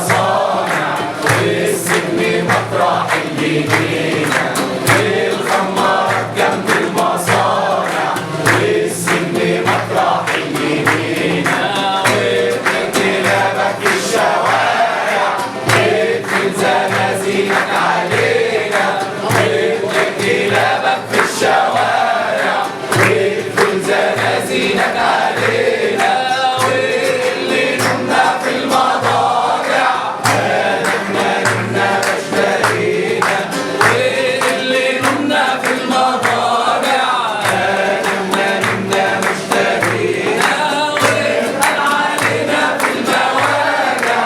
المصانع، والسجن مطرح اللي جينا، الخمارات جنب المصانع، والسجن مطرح اللي جينا، وكلابك في الشوارع، وادخل زنازينك علينا، كلابك في الشوارع، وادخل زنازينك علينا، واللي نمنا في المضاجع نمنا بشترينا، واللي نمنا في المضاجع نمنا مشترينا، واتقال علينا في المواجع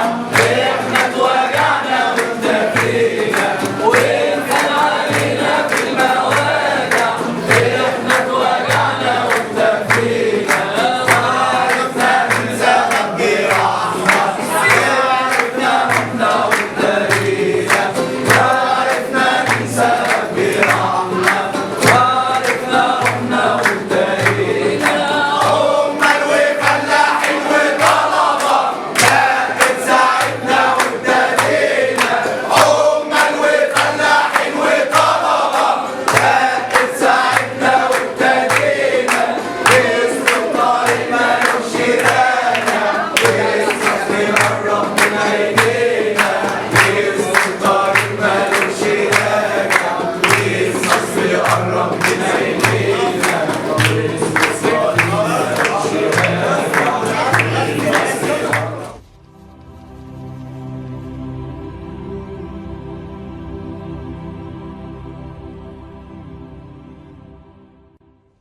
احنا اتوجعنا واتدفينا، واتقال علينا في المواجع احنا اتوجعنا واتدفينا، وعرفنا من سبب جراحنا، وعرفنا همنا وابتدينا، وعرفنا من سبب جراحنا، وعرفنا همنا وابتدينا، عمال وفلاحين وطلبة بقت ساعتنا وابتدينا، عمال وفلاحين وطلبة بقت ساعتنا وابتدينا، اسم الطريق مالوش راجع، والسقف قرب من عينينا.